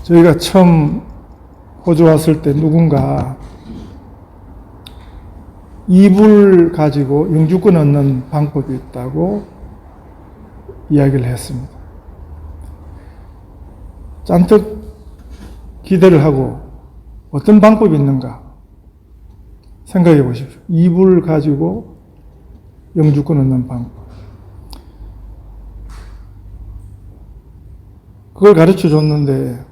저희가 처음 호주 왔을 때 누군가 이불 가지고 영주권 얻는 방법이 있다고 이야기를 했습니다. 잔뜩 기대를 하고 어떤 방법이 있는가 생각해 보십시오. 이불 가지고 영주권 얻는 방법. 그걸 가르쳐 줬는데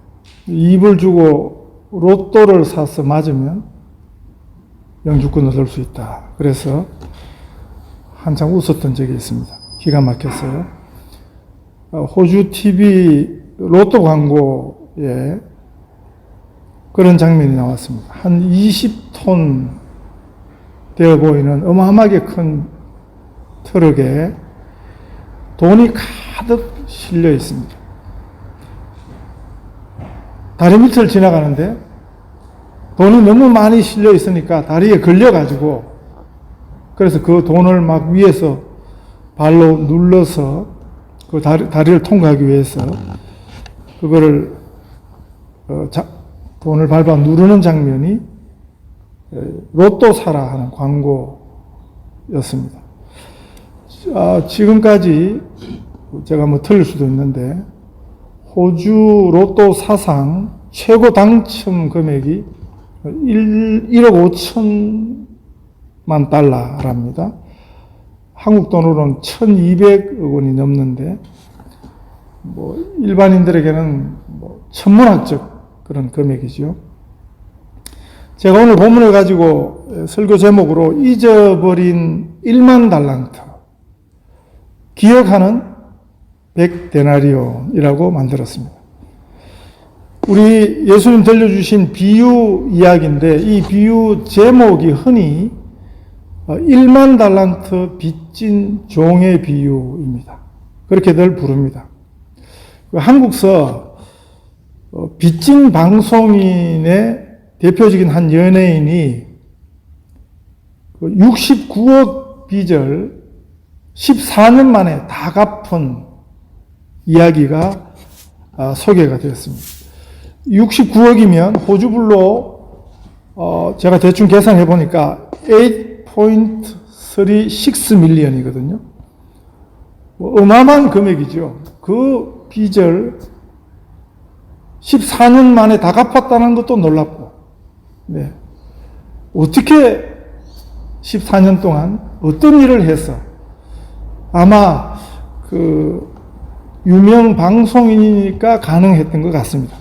이불 주고 로또를 사서 맞으면 영주권 얻을 수 있다. 그래서 한참 웃었던 적이 있습니다. 기가 막혔어요. 호주 TV 로또 광고에 그런 장면이 나왔습니다. 한 20톤 되어 보이는 어마어마하게 큰 트럭에 돈이 가득 실려 있습니다. 다리 밑을 지나가는데 돈이 너무 많이 실려 있으니까 다리에 걸려가지고 그래서 그 돈을 막 위에서 발로 눌러서 그 다리를 통과하기 위해서 그거를 돈을 밟아 누르는 장면이 로또 사라 하는 광고였습니다. 지금까지 제가 뭐 틀릴 수도 있는데 호주 로또 사상 최고 당첨 금액이 1억 5천만 달러랍니다. 한국 돈으로는 1,200억 원이 넘는데 뭐 일반인들에게는 뭐 천문학적 그런 금액이죠. 제가 오늘 본문을 가지고 설교 제목으로 잊어버린 1만 달란트 기억하는 100데나리온이라고 만들었습니다. 우리 예수님 들려주신 비유 이야기인데 이 비유 제목이 흔히 1만 달란트 빚진 종의 비유입니다. 그렇게들 부릅니다. 한국서 빚진 방송인의 대표적인 한 연예인이 69억 빚을 14년 만에 다 갚은 이야기가 소개가 되었습니다. 69억이면 호주불로 제가 대충 계산해 보니까 8.36 밀리언이거든요. 어마어마한 금액이죠. 그 빚을 14년 만에 다 갚았다는 것도 놀랍고, 네. 어떻게 14년 동안 어떤 일을 해서 아마 그 유명 방송인이니까 가능했던 것 같습니다.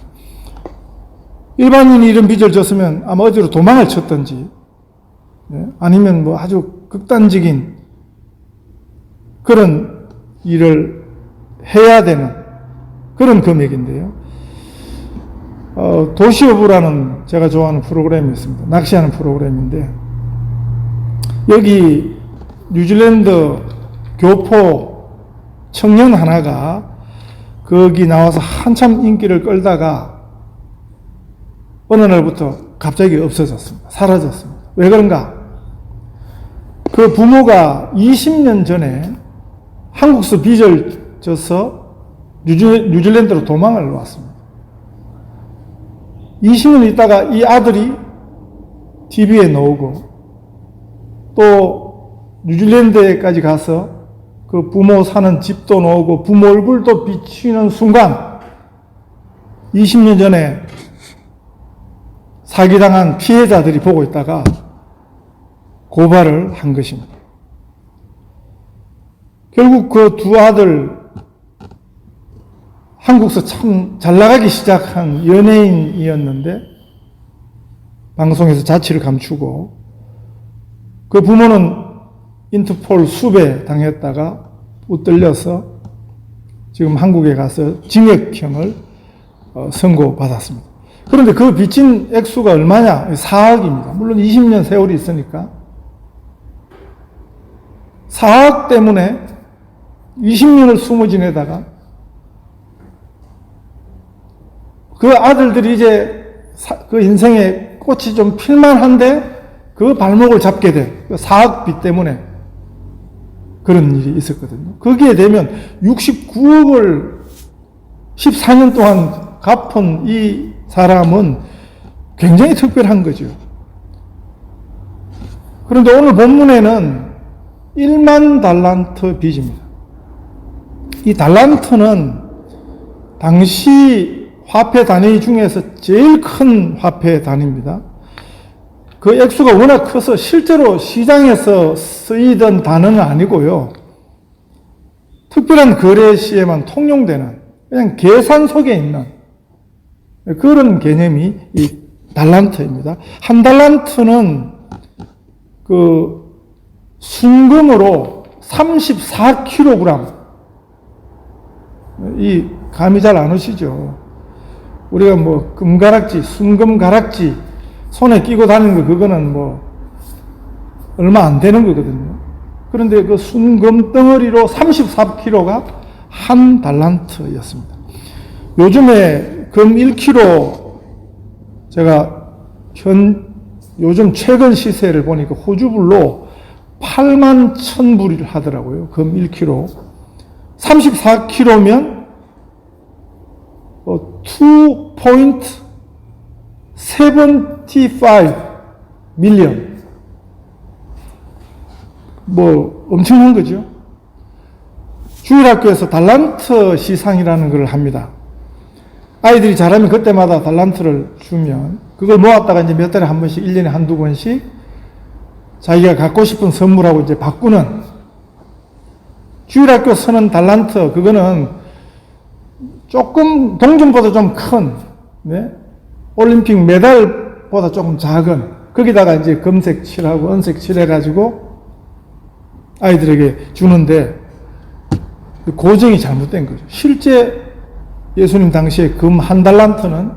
일반인이 이런 빚을 졌으면 아마 어디로 도망을 쳤든지, 네? 아니면 뭐 아주 극단적인 그런 일을 해야 되는 그런 금액인데요. 도시어부라는 제가 좋아하는 프로그램이 있습니다. 낚시하는 프로그램인데, 여기 뉴질랜드 교포 청년 하나가 거기 나와서 한참 인기를 끌다가 어느 날부터 갑자기 없어졌습니다. 사라졌습니다. 왜 그런가? 그 부모가 20년 전에 한국서 빚을 져서 뉴질랜드로 도망을 왔습니다. 20년 있다가 이 아들이 TV에 나오고 또 뉴질랜드에까지 가서 그 부모 사는 집도 나오고 부모 얼굴도 비치는 순간 20년 전에 사기당한 피해자들이 보고 있다가 고발을 한 것입니다. 결국 그 두 아들 한국서 참 잘나가기 시작한 연예인이었는데 방송에서 자취를 감추고 그 부모는 인터폴 수배 당했다가 붙들려서 지금 한국에 가서 징역형을 선고받았습니다. 그런데 그 빚진 액수가 얼마냐? 4억입니다. 물론 20년 세월이 있으니까 4억 때문에 20년을 숨어 지내다가 그 아들들이 이제 그 인생의 꽃이 좀 필만한데 그 발목을 잡게 돼. 4억 빚 때문에 그런 일이 있었거든요. 거기에 되면 69억을 14년 동안 갚은 이 사람은 굉장히 특별한 거죠. 그런데 오늘 본문에는 1만 달란트 빚입니다. 이 달란트는 당시 화폐 단위 중에서 제일 큰 화폐 단위입니다. 그 액수가 워낙 커서 실제로 시장에서 쓰이던 단어는 아니고요. 특별한 거래 시에만 통용되는 그냥 계산 속에 있는 그런 개념이 이 달란트입니다. 한 달란트는 그 순금으로 34kg, 이 감이 잘 안 오시죠? 우리가 뭐 금가락지, 순금 가락지 손에 끼고 다니는 거 그거는 뭐 얼마 안 되는 거거든요. 그런데 그 순금 덩어리로 34kg가 한 달란트였습니다. 요즘에 금 1kg 제가 요즘 최근 시세를 보니까 호주불로 81,000불을 하더라고요. 금 1kg. 34kg면 2.75 밀리언. 뭐 엄청난 거죠. 주일학교에서 달란트 시상이라는 걸 합니다. 아이들이 잘하면 그때마다 달란트를 주면 그걸 모았다가 이제 몇 달에 한 번씩, 1년에 한두 번씩 자기가 갖고 싶은 선물하고 이제 바꾸는, 주일학교 쓰는 달란트, 그거는 조금 동전보다 좀 큰, 네? 올림픽 메달보다 조금 작은, 거기다가 이제 금색 칠하고 은색 칠해가지고 아이들에게 주는데 고정이 잘못된 거죠. 실제 예수님 당시에 금 한 달란트는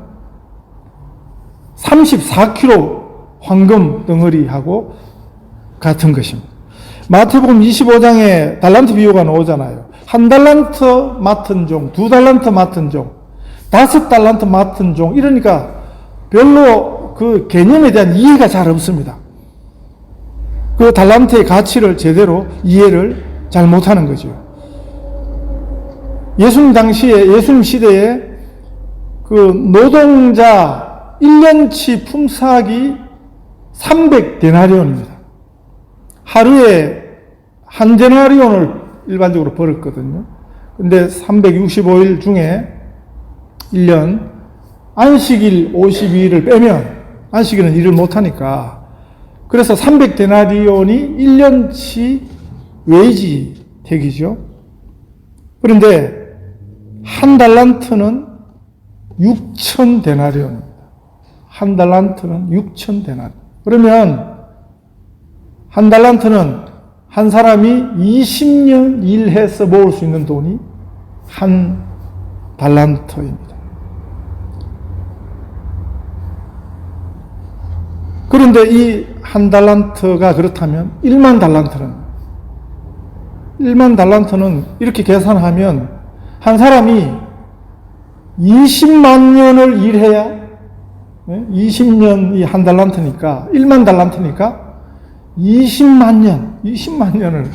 34kg 황금 덩어리하고 같은 것입니다. 마태복음 25장에 달란트 비유가 나오잖아요. 한 달란트 맡은 종, 두 달란트 맡은 종, 5달란트 맡은 종, 이러니까 별로 그 개념에 대한 이해가 잘 없습니다. 그 달란트의 가치를 제대로 이해를 잘 못하는 거죠. 예수님 당시에, 예수님 시대에 그 노동자 1년치 품삯이 300데나리온입니다. 하루에 한 데나리온을 일반적으로 벌었거든요. 근데 365일 중에 1년 안식일 52일을 빼면, 안식일은 일을 못하니까, 그래서 300데나리온이 1년치 웨이지 택이죠. 그런데 한 달란트는 6,000데나리온입니다. 한 달란트는 6,000데나리온. 그러면 한 달란트는 한 사람이 20년 일해서 모을 수 있는 돈이 한 달란트입니다. 그런데 이 한 달란트가 그렇다면 1만 달란트는 이렇게 계산하면 한 사람이 20만 년을 일해야, 20년이 한 달란트니까 1만 달란트니까 20만 년을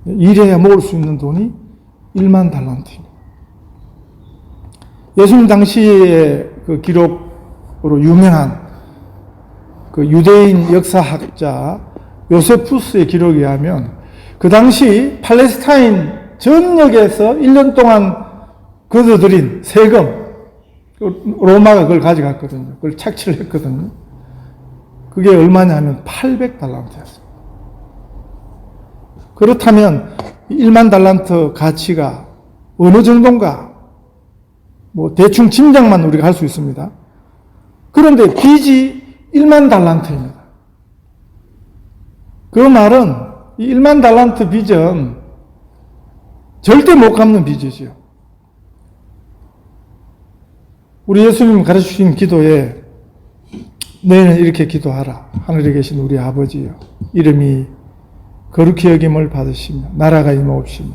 일해야 모을 수 있는 돈이 1만 달란트입니다. 예수님 당시의 그 기록으로 유명한 그 유대인 역사학자 요세푸스의 기록에 의하면 그 당시 팔레스타인 전역에서 1년 동안 걷어들인 세금, 로마가 그걸 가져갔거든요. 그걸 착취를 했거든요. 그게 얼마냐면 800달란트였습니다. 그렇다면 1만 달란트 가치가 어느 정도인가? 뭐 대충 짐작만 우리가 할 수 있습니다. 그런데 빚이 1만 달란트입니다. 그 말은 이 1만 달란트 빚은 절대 못 갚는 빚이죠. 우리 예수님 가르치신 기도에 너희는 이렇게 기도하라. 하늘에 계신 우리 아버지여, 이름이 거룩히 여김을 받으시며 나라가 임하옵시며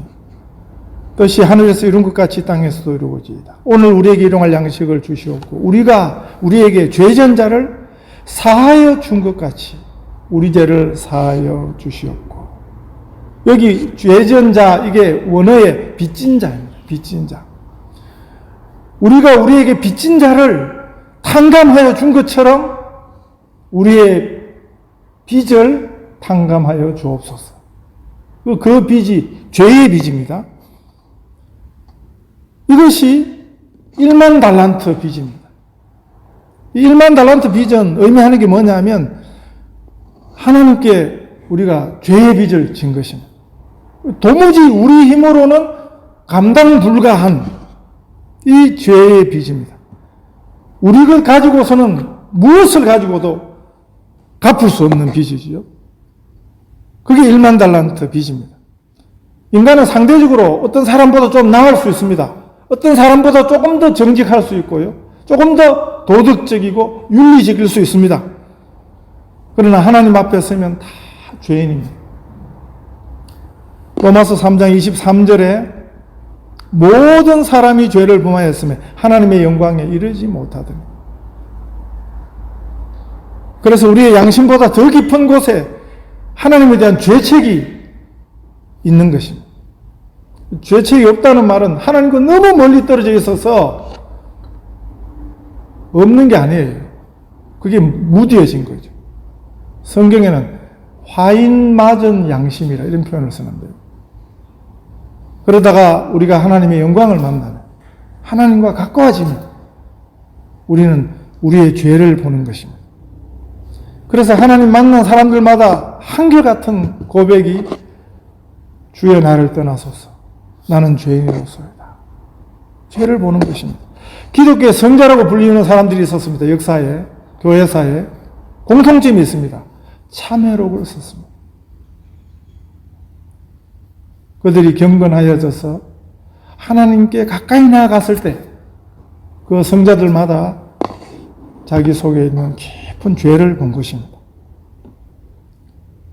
뜻이 하늘에서 이룬 것 같이 땅에서도 이루어지이다. 오늘 우리에게 일용할 양식을 주시옵고 우리가 우리에게 죄전자를 사하여 준 것 같이 우리 죄를 사하여 주시옵고. 여기 죄전자, 이게 원어의 빚진 자입니다. 빚진 자. 우리가 우리에게 빚진 자를 탕감하여 준 것처럼 우리의 빚을 탕감하여 주옵소서. 그 빚이 죄의 빚입니다. 이것이 1만 달란트 빚입니다. 이 1만 달란트 빚은 의미하는 게 뭐냐면 하나님께 우리가 죄의 빚을 진 것입니다. 도무지 우리 힘으로는 감당 불가한 이 죄의 빚입니다. 우리가 가지고서는 무엇을 가지고도 갚을 수 없는 빚이지요. 그게 1만 달란트 빚입니다. 인간은 상대적으로 어떤 사람보다 좀 나을 수 있습니다. 어떤 사람보다 조금 더 정직할 수 있고요. 조금 더 도덕적이고 윤리적일 수 있습니다. 그러나 하나님 앞에 서면 다 죄인입니다. 로마서 3장 23절에 모든 사람이 죄를 범하였으며 하나님의 영광에 이르지 못하더니. 그래서 우리의 양심보다 더 깊은 곳에 하나님에 대한 죄책이 있는 것입니다. 죄책이 없다는 말은 하나님과 너무 멀리 떨어져 있어서 없는 게 아니에요. 그게 무뎌진 거죠. 성경에는 화인 맞은 양심이라 이런 표현을 쓰는데요. 그러다가 우리가 하나님의 영광을 만나면 하나님과 가까워지면 우리는 우리의 죄를 보는 것입니다. 그래서 하나님 만난 사람들마다 한결같은 고백이 주여 나를 떠나소서 나는 죄인이로소이다. 죄를 보는 것입니다. 기독교의 성자라고 불리는 사람들이 있었습니다. 역사에, 교회사에 공통점이 있습니다. 참회록을 썼습니다. 그들이 경건하여져서 하나님께 가까이 나아갔을 때 그 성자들마다 자기 속에 있는 깊은 죄를 본 것입니다.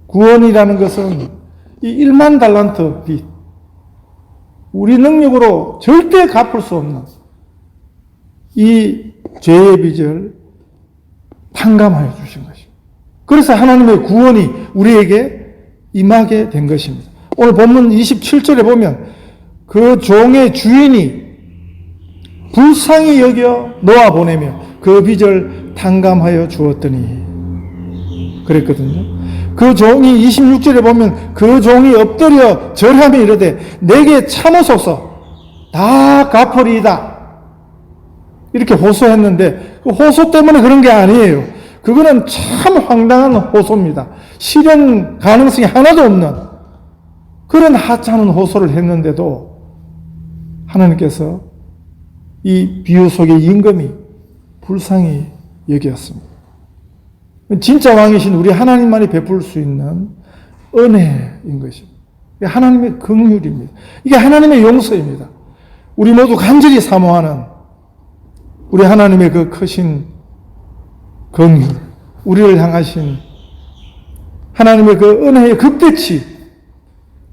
구원이라는 것은 이 1만 달란트 빚, 우리 능력으로 절대 갚을 수 없는 이 죄의 빚을 탕감하여 주신 것입니다. 그래서 하나님의 구원이 우리에게 임하게 된 것입니다. 오늘 본문 27절에 보면 그 종의 주인이 불쌍히 여겨 놓아 보내며 그 빚을 탕감하여 주었더니 그랬거든요. 그 종이 26절에 보면 그 종이 엎드려 절하며 이르되 내게 참으소서 다 갚으리이다. 이렇게 호소했는데 그 호소 때문에 그런 게 아니에요. 그거는 참 황당한 호소입니다. 실현 가능성이 하나도 없는 그런 하찮은 호소를 했는데도 하나님께서 이 비유 속의 임금이 불쌍히 여겼습니다. 진짜 왕이신 우리 하나님만이 베풀 수 있는 은혜인 것입니다. 이게 하나님의 긍휼입니다. 이게 하나님의 용서입니다. 우리 모두 간절히 사모하는 우리 하나님의 그 크신 긍휼, 우리를 향하신 하나님의 그 은혜의 극대치,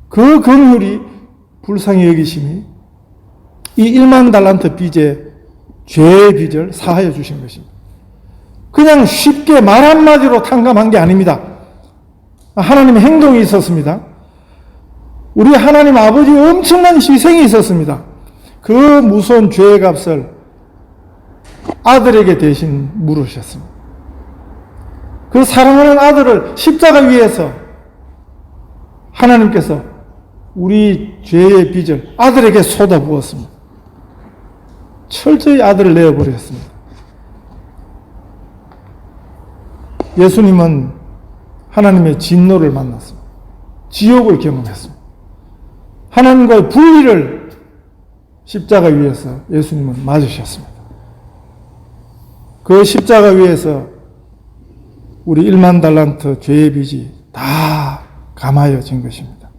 그 긍휼이 불쌍히 여기심이 이 1만 달란트 빚의 죄의 빚을 사하여 주신 것입니다. 그냥 쉽게 말 한마디로 탕감한 게 아닙니다. 하나님의 행동이 있었습니다. 우리 하나님 아버지 엄청난 희생이 있었습니다. 그 무서운 죄의 값을 아들에게 대신 물으셨습니다. 그 사랑하는 아들을 십자가 위에서 하나님께서 우리 죄의 빚을 아들에게 쏟아부었습니다. 철저히 아들을 내어버렸습니다. 예수님은 하나님의 진노를 만났습니다. 지옥을 경험했습니다. 하나님과의 분리를 십자가 위에서 예수님은 맞으셨습니다. 그 십자가 위에서 우리 1만 달란트 죄의 빚이 다 감하여진 것입니다.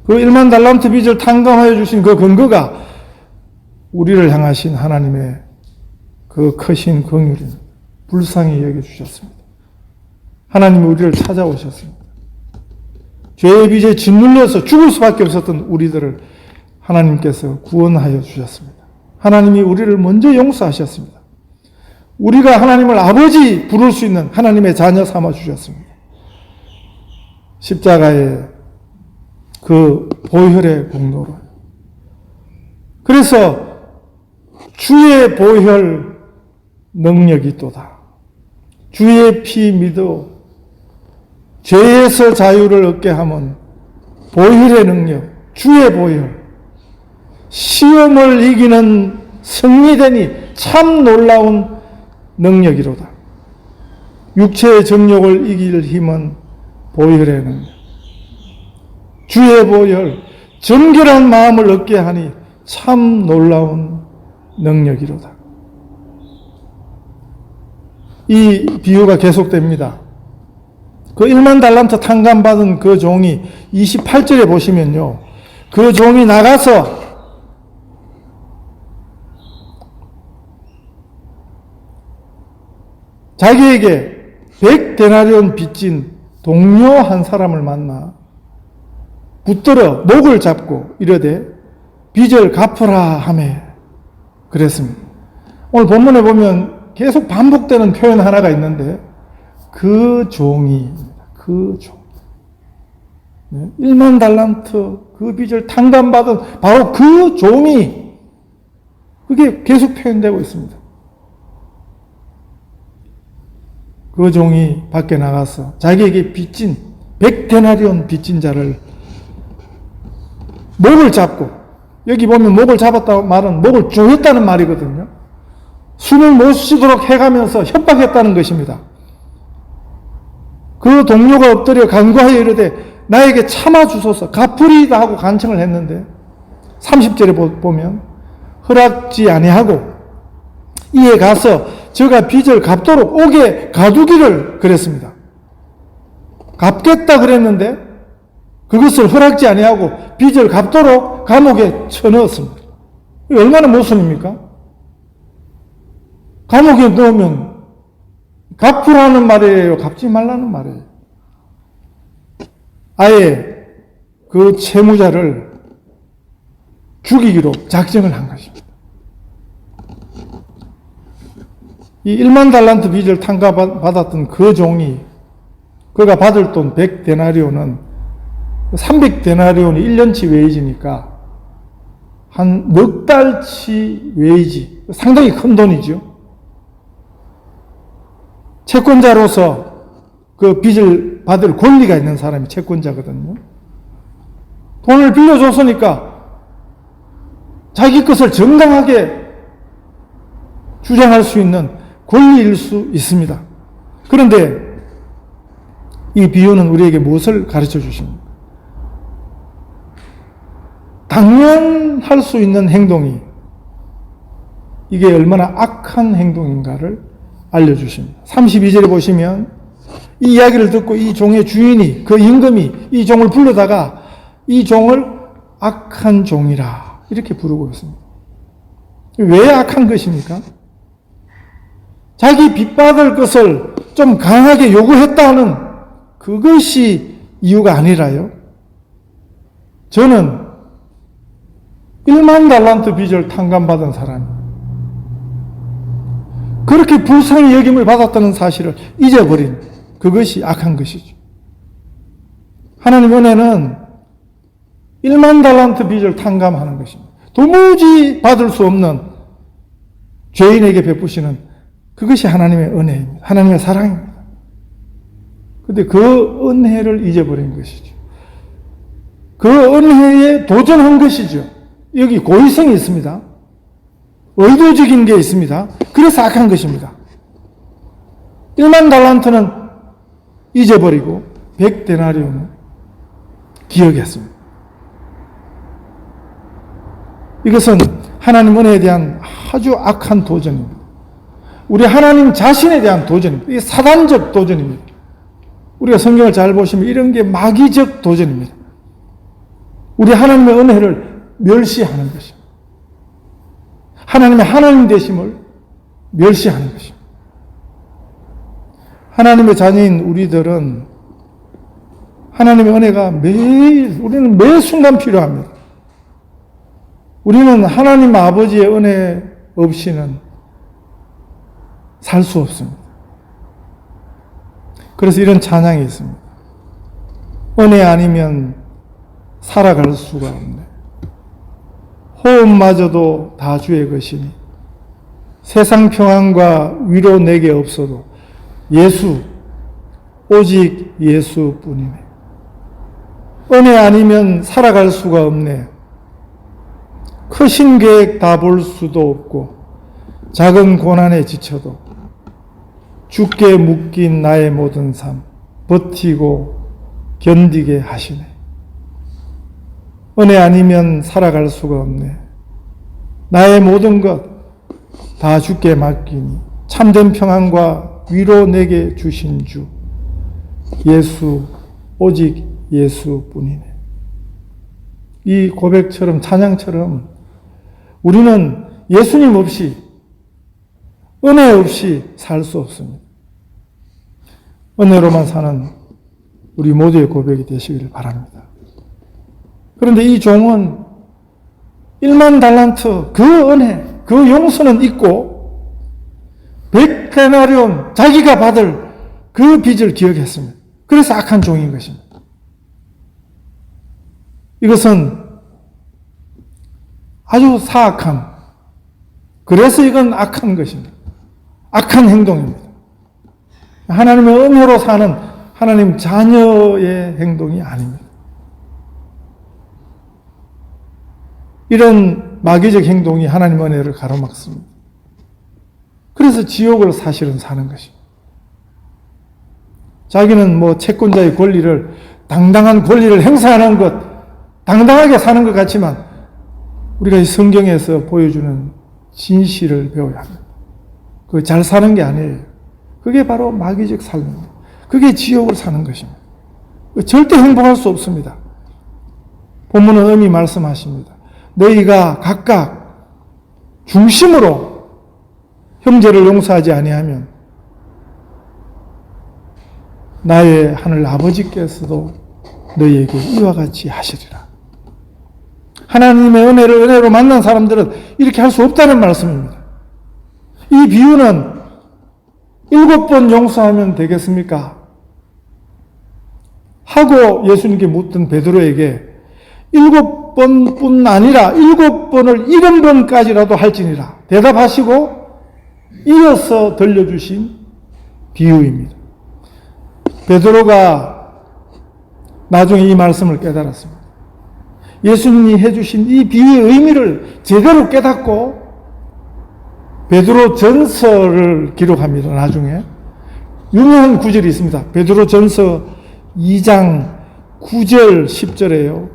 그 1만 달란트 빚을 탕감하여 주신 그 근거가 우리를 향하신 하나님의 그 크신 긍휼입니다. 불쌍히 여겨주셨습니다. 하나님이 우리를 찾아오셨습니다. 죄의 빚에 짓눌려서 죽을 수밖에 없었던 우리들을 하나님께서 구원하여 주셨습니다. 하나님이 우리를 먼저 용서하셨습니다. 우리가 하나님을 아버지 부를 수 있는 하나님의 자녀 삼아 주셨습니다. 십자가의 그 보혈의 공로로. 그래서 주의 보혈 능력이 또다. 주의 피 믿어 죄에서 자유를 얻게 하면 보혈의 능력, 주의 보혈, 시험을 이기는 승리되니 참 놀라운 능력이로다. 육체의 정욕을 이길 힘은 보혈의 능력, 주의 보혈, 정결한 마음을 얻게 하니 참 놀라운 능력이로다. 이 비유가 계속됩니다. 그 1만 달란트 탕감받은 그 종이 28절에 보시면요, 그 종이 나가서 자기에게 100데나리온 빚진 동료 한 사람을 만나 붙들어 목을 잡고 이르되 빚을 갚으라 하매 그랬습니다. 오늘 본문에 보면 계속 반복되는 표현 하나가 있는데 그 종이, 1만 달란트 그 빚을 탕감받은 바로 그 종이, 그게 계속 표현되고 있습니다. 그 종이 밖에 나가서 자기에게 빚진 100데나리온 빚진 자를 목을 잡고, 여기 보면 목을 잡았다고 말은 목을 조였다는 말이거든요. 숨을 못 쉬도록 해가면서 협박했다는 것입니다. 그 동료가 엎드려 간구하여 이르되 나에게 참아주소서 갚으리이다 하고 간청을 했는데 30절에 보면 허락지 아니하고 이에 가서 저가 빚을 갚도록 옥에 가두기를 그랬습니다. 갚겠다 그랬는데 그것을 허락지 아니하고 빚을 갚도록 감옥에 쳐넣었습니다. 얼마나 모순입니까? 감옥에 넣으면 갚으라는 말이에요, 갚지 말라는 말이에요. 아예 그 채무자를 죽이기로 작정을 한 것입니다. 이 1만 달란트 빚을 탕감받았던 그 종이, 그가 받을 돈 100데나리온은 300데나리온이 1년치 웨이지니까 한 넉 달치 웨이지, 상당히 큰 돈이죠. 채권자로서 그 빚을 받을 권리가 있는 사람이 채권자거든요. 돈을 빌려줬으니까 자기 것을 정당하게 주장할 수 있는 권리일 수 있습니다. 그런데 이 비유는 우리에게 무엇을 가르쳐 주십니까? 당연할 수 있는 행동이 이게 얼마나 악한 행동인가를 알려주십니다. 32절에 보시면 이 이야기를 듣고 이 종의 주인이, 그 임금이 이 종을 불러다가 이 종을 악한 종이라 이렇게 부르고 있습니다. 왜 악한 것입니까? 자기 빚받을 것을 좀 강하게 요구했다는 그것이 이유가 아니라요. 저는 1만 달란트 빚을 탕감받은 사람이 그렇게 불쌍히 여김을 받았다는 사실을 잊어버린 그것이 악한 것이죠. 하나님 은혜는 1만 달란트 빚을 탕감하는 것입니다. 도무지 받을 수 없는 죄인에게 베푸시는 그것이 하나님의 은혜입니다. 하나님의 사랑입니다. 그런데 그 은혜를 잊어버린 것이죠. 그 은혜에 도전한 것이죠. 여기 고의성이 있습니다. 의도적인 게 있습니다. 그래서 악한 것입니다. 1만 달란트는 잊어버리고 100데나리온은 기억했습니다. 이것은 하나님 은혜에 대한 아주 악한 도전입니다. 우리 하나님 자신에 대한 도전입니다. 이게 사단적 도전입니다. 우리가 성경을 잘 보시면 이런 게 마귀적 도전입니다. 우리 하나님의 은혜를 멸시하는 것입니다. 하나님의 하나님 되심을 멸시하는 것입니다. 하나님의 자녀인 우리들은 하나님의 은혜가 우리는 매 순간 필요합니다. 우리는 하나님 아버지의 은혜 없이는 살 수 없습니다. 그래서 이런 찬양이 있습니다. 은혜 아니면 살아갈 수가 없네. 호흡마저도 다 주의 것이니 세상 평안과 위로 내게 없어도 예수, 오직 예수뿐이네. 은혜 아니면 살아갈 수가 없네. 크신 계획 다 볼 수도 없고 작은 고난에 지쳐도 주께 묶인 나의 모든 삶 버티고 견디게 하시네. 은혜 아니면 살아갈 수가 없네. 나의 모든 것 다 주께 맡기니 참된 평안과 위로 내게 주신 주 예수, 오직 예수뿐이네. 이 고백처럼 찬양처럼 우리는 예수님 없이, 은혜 없이 살 수 없습니다. 은혜로만 사는 우리 모두의 고백이 되시기를 바랍니다. 그런데 이 종은 1만 달란트 그 은혜, 그 용서는 있고 100데나리온 자기가 받을 그 빚을 기억했습니다. 그래서 악한 종인 것입니다. 이것은 아주 사악함. 그래서 이건 악한 것입니다. 악한 행동입니다. 하나님의 은혜로 사는 하나님 자녀의 행동이 아닙니다. 이런 마귀적 행동이 하나님 은혜를 가로막습니다. 그래서 지옥을 사실은 사는 것입니다. 자기는 채권자의 권리를, 당당한 권리를 행사하는 것, 당당하게 사는 것 같지만 우리가 이 성경에서 보여주는 진실을 배워야 합니다. 그 잘 사는 게 아니에요. 그게 바로 마귀적 삶입니다. 그게 지옥을 사는 것입니다. 절대 행복할 수 없습니다. 본문은 엄히 말씀하십니다. 너희가 각각 중심으로 형제를 용서하지 아니하면 나의 하늘 아버지께서도 너희에게 이와 같이 하시리라. 하나님의 은혜로 만난 사람들은 이렇게 할 수 없다는 말씀입니다. 이 비유는 7번 용서하면 되겠습니까? 하고 예수님께 묻던 베드로에게 7번뿐 아니라 7번을 70번까지라도 할지니라 대답하시고 이어서 들려주신 비유입니다. 베드로가 나중에 이 말씀을 깨달았습니다. 예수님이 해주신 이 비유의 의미를 제대로 깨닫고 베드로 전서를 기록합니다. 나중에 유명한 구절이 있습니다. 베드로 전서 2장 9절 10절에요.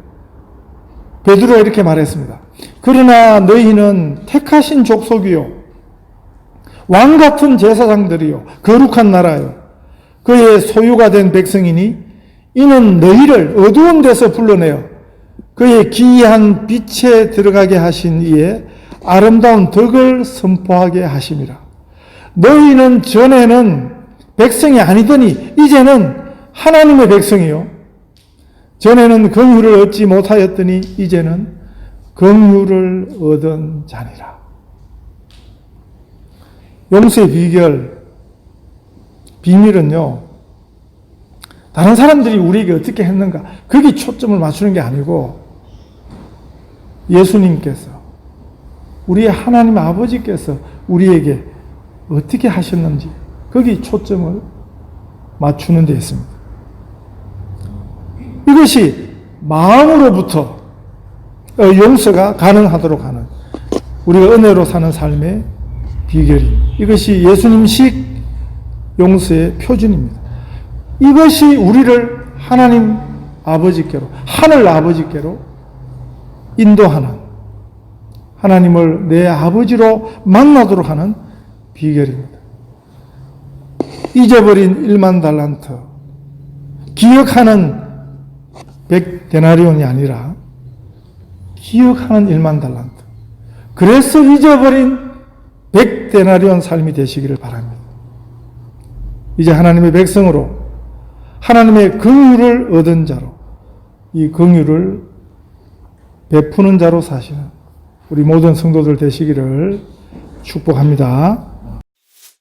베드로가 이렇게 말했습니다. 그러나 너희는 택하신 족속이요 왕 같은 제사장들이요 거룩한 나라요 그의 소유가 된 백성이니 이는 너희를 어두운 데서 불러내어 그의 기이한 빛에 들어가게 하신 이에 아름다운 덕을 선포하게 하심이라. 너희는 전에는 백성이 아니더니 이제는 하나님의 백성이요 전에는 긍휼을 얻지 못하였더니 이제는 긍휼을 얻은 자니라. 용서의 비밀은요, 다른 사람들이 우리에게 어떻게 했는가, 거기 초점을 맞추는 게 아니고, 예수님께서, 우리의 하나님 아버지께서 우리에게 어떻게 하셨는지, 거기 초점을 맞추는 데 있습니다. 이것이 마음으로부터 용서가 가능하도록 하는 우리가 은혜로 사는 삶의 비결입니다. 이것이 예수님식 용서의 표준입니다. 이것이 우리를 하나님 아버지께로, 하늘 아버지께로 인도하는, 하나님을 내 아버지로 만나도록 하는 비결입니다. 잊어버린 1만 달란트, 기억하는 100데나리온이 아니라 기억하는 1만 달란트. 그래서 잊어버린 100데나리온 삶이 되시기를 바랍니다. 이제 하나님의 백성으로 하나님의 긍휼을 얻은 자로 이 긍휼을 베푸는 자로 사시는 우리 모든 성도들 되시기를 축복합니다.